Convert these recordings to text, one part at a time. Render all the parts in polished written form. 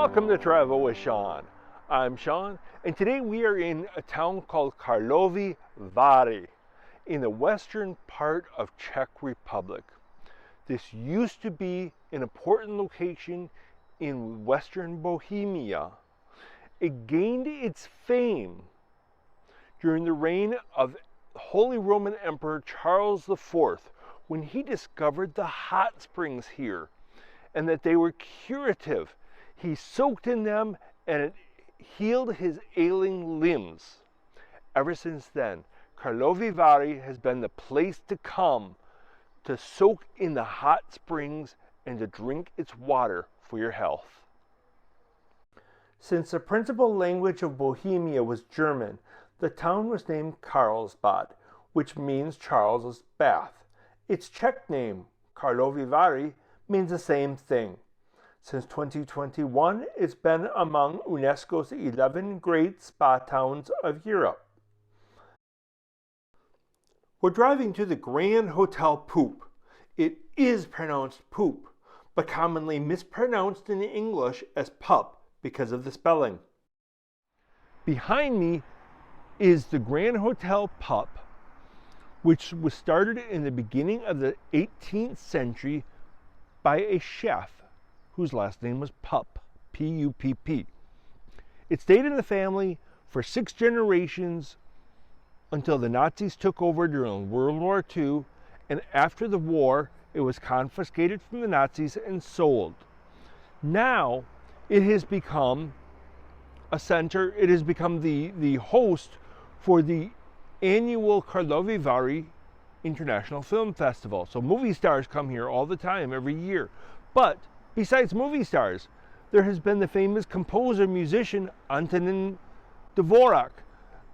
Welcome to Travel with Sean. I'm Sean, and today we are in a town called Karlovy Vary in the western part of Czech Republic. This used to be an important location in western Bohemia. It gained its fame during the reign of Holy Roman Emperor Charles IV when he discovered the hot springs here and that they were curative. He soaked in them and it healed his ailing limbs. Ever since then, Karlovy Vary has been the place to come to soak in the hot springs and to drink its water for your health. Since the principal language of Bohemia was German, the town was named Karlsbad, which means Charles's bath. Its Czech name, Karlovy Vary, means the same thing. Since 2021, it's been among UNESCO's 11 great spa towns of Europe. We're driving to the Grand Hotel Poop. It is pronounced Poop, but commonly mispronounced in English as Pup because of the spelling. Behind me is the Grand Hotel Pup, which was started in the beginning of the 18th century by a chef whose last name was Pupp, P-U-P-P. It stayed in the family for 6 generations until the Nazis took over during World War II, and after the war, it was confiscated from the Nazis and sold. Now, it has become a center, it has become the host for the annual Karlovy Vary International Film Festival. So movie stars come here all the time, every year. But besides movie stars, there has been the famous composer, musician Antonin Dvorak.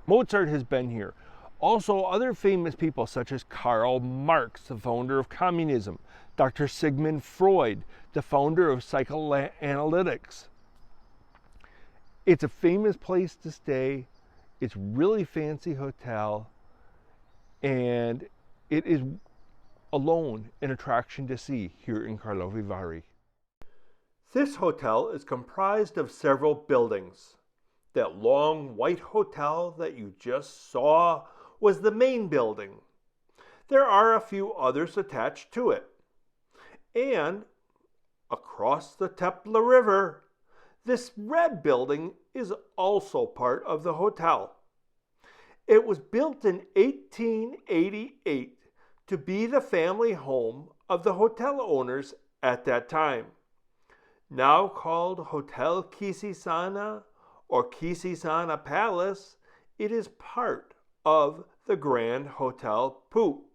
Mozart has been here. Also, other famous people such as Karl Marx, the founder of communism, Dr. Sigmund Freud, the founder of psychoanalytics. It's a famous place to stay. It's a really fancy hotel, and it is alone an attraction to see here in Karlovy Vary. This hotel is comprised of several buildings. That long white hotel that you just saw was the main building. There are a few others attached to it. And across the Tepla River, this red building is also part of the hotel. It was built in 1888 to be the family home of the hotel owners at that time. Now called Hotel Kisisana or Kisisana Palace, it is part of the Grand Hotel Poop.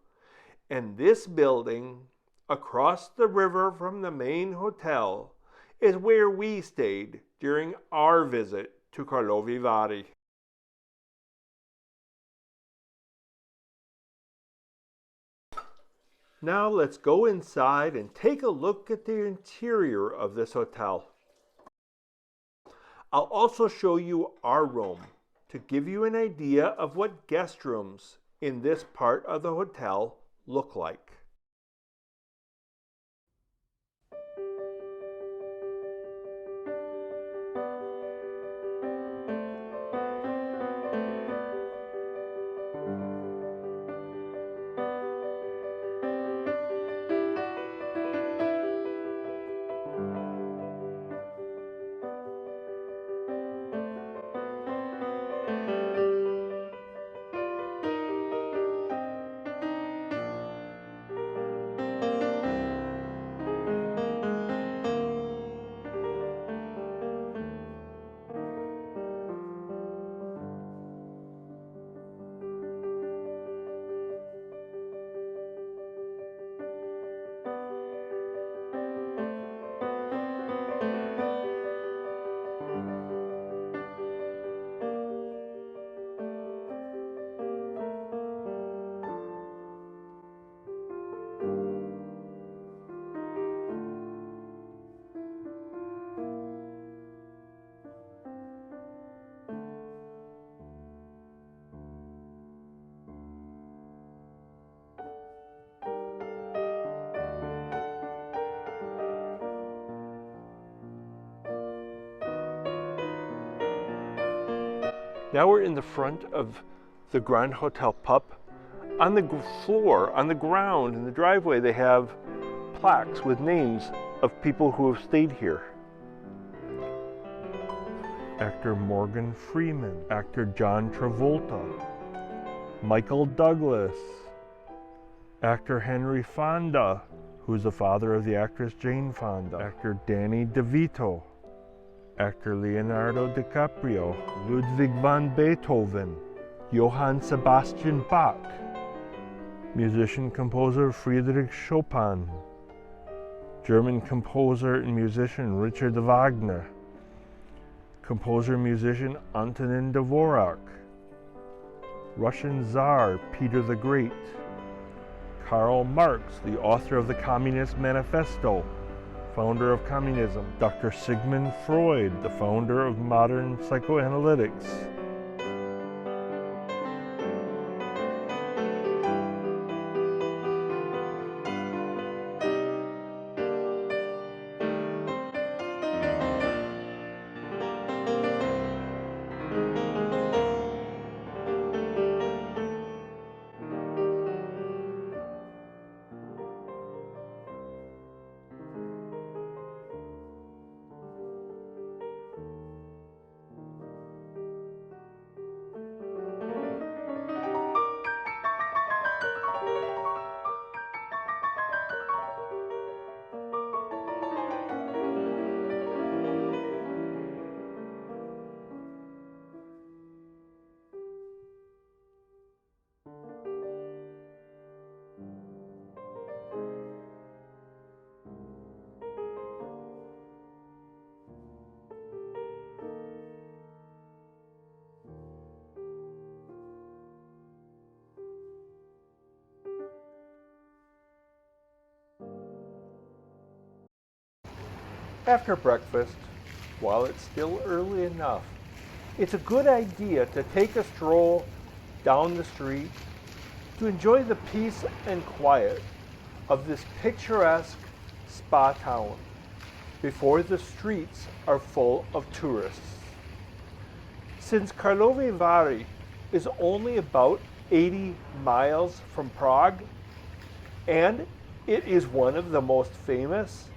And this building, across the river from the main hotel, is where we stayed during our visit to Karlovy Vary. Now let's go inside and take a look at the interior of this hotel. I'll also show you our room to give you an idea of what guest rooms in this part of the hotel look like. Now we're in the front of the Grand Hotel Pup. On the floor, on the ground, in the driveway, they have plaques with names of people who have stayed here. Actor Morgan Freeman, actor John Travolta, Michael Douglas, actor Henry Fonda, who's the father of the actress Jane Fonda, actor Danny DeVito, actor Leonardo DiCaprio, Ludwig van Beethoven, Johann Sebastian Bach, musician-composer Friedrich Chopin, German composer and musician Richard Wagner, composer-musician Antonin Dvorak, Russian Tsar Peter the Great, Karl Marx, the author of the Communist Manifesto, founder of communism, Dr. Sigmund Freud, the founder of modern psychoanalytics. After breakfast, while it's still early enough, it's a good idea to take a stroll down the street to enjoy the peace and quiet of this picturesque spa town before the streets are full of tourists. Since Karlovy Vary is only about 80 miles from Prague, and it is one of the most famous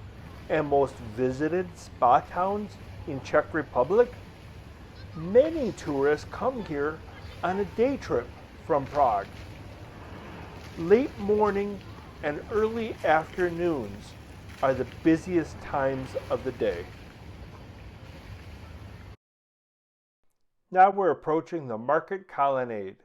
and most visited spa towns in Czech Republic, many tourists come here on a day trip from Prague. Late morning and early afternoons are the busiest times of the day. Now we're approaching the Market Colonnade.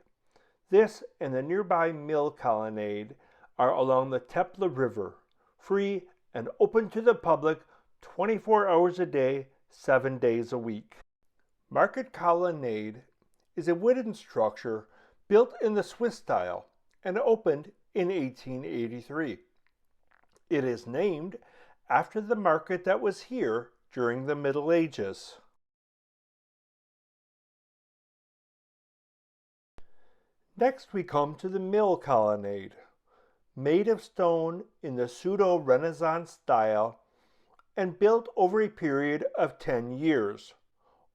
This and the nearby Mill Colonnade are along the Tepla River, free and open to the public 24 hours a day, 7 days a week. Market Colonnade is a wooden structure built in the Swiss style and opened in 1883. It is named after the market that was here during the Middle Ages. Next we come to the Mill Colonnade, made of stone in the pseudo-Renaissance style and built over a period of 10 years,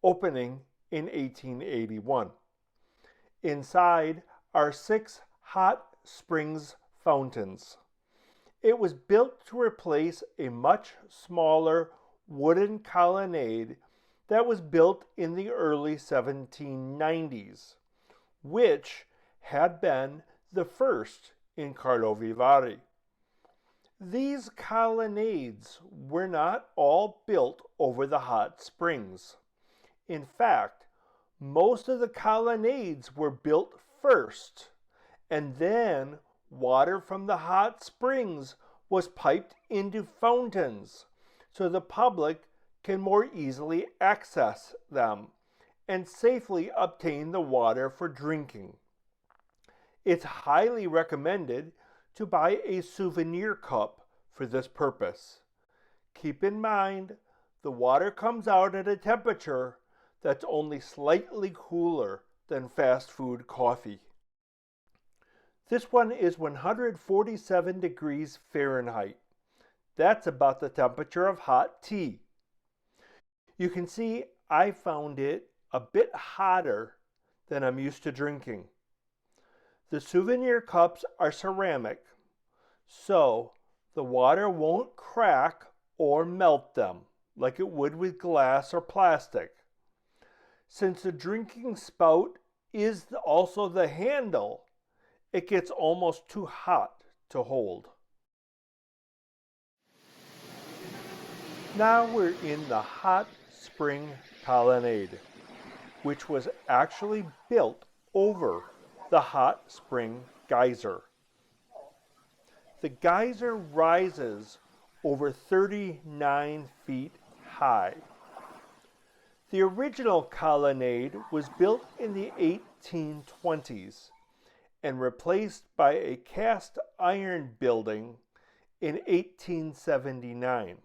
opening in 1881. Inside are 6 hot springs fountains. It was built to replace a much smaller wooden colonnade that was built in the early 1790s, which had been the first in Karlovy Vary. These colonnades were not all built over the hot springs. In fact, most of the colonnades were built first, and then water from the hot springs was piped into fountains so the public can more easily access them and safely obtain the water for drinking. It's highly recommended to buy a souvenir cup for this purpose. Keep in mind, the water comes out at a temperature that's only slightly cooler than fast food coffee. This one is 147 degrees Fahrenheit. That's about the temperature of hot tea. You can see I found it a bit hotter than I'm used to drinking. The souvenir cups are ceramic, so the water won't crack or melt them like it would with glass or plastic. Since the drinking spout is also the handle, it gets almost too hot to hold. Now we're in the hot spring colonnade, which was actually built over the hot spring geyser. The geyser rises over 39 feet high. The original colonnade was built in the 1820s and replaced by a cast iron building in 1879.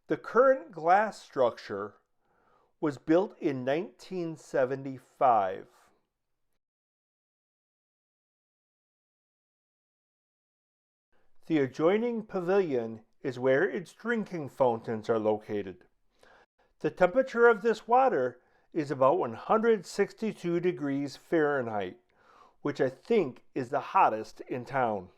The current glass structure was built in 1975. The adjoining pavilion is where its drinking fountains are located. The temperature of this water is about 162 degrees Fahrenheit, which I think is the hottest in town.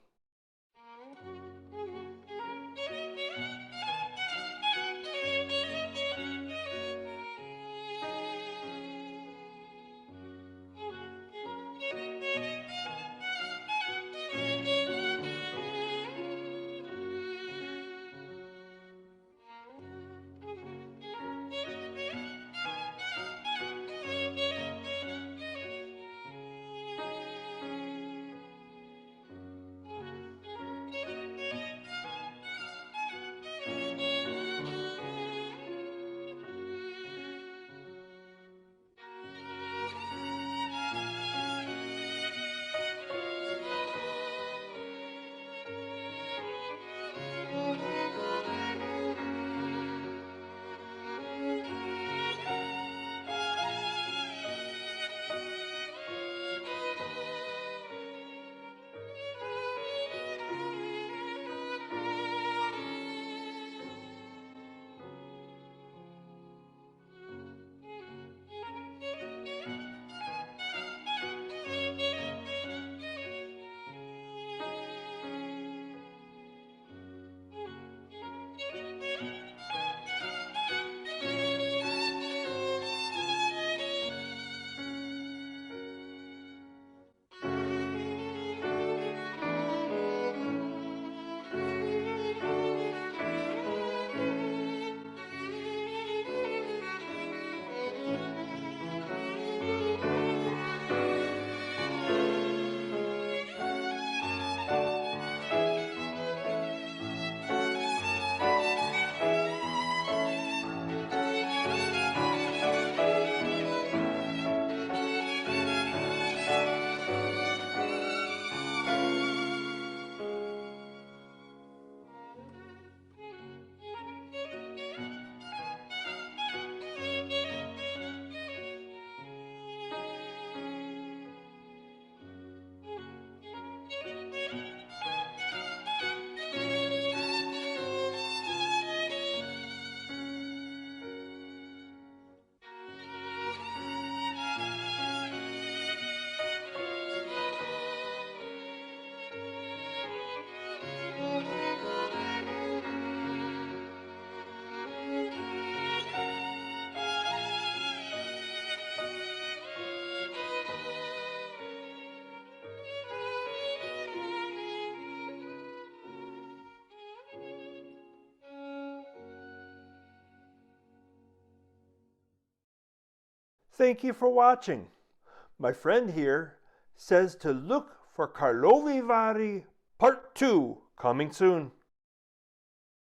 Thank you for watching. My friend here says to look for Karlovy Vary Part 2 coming soon.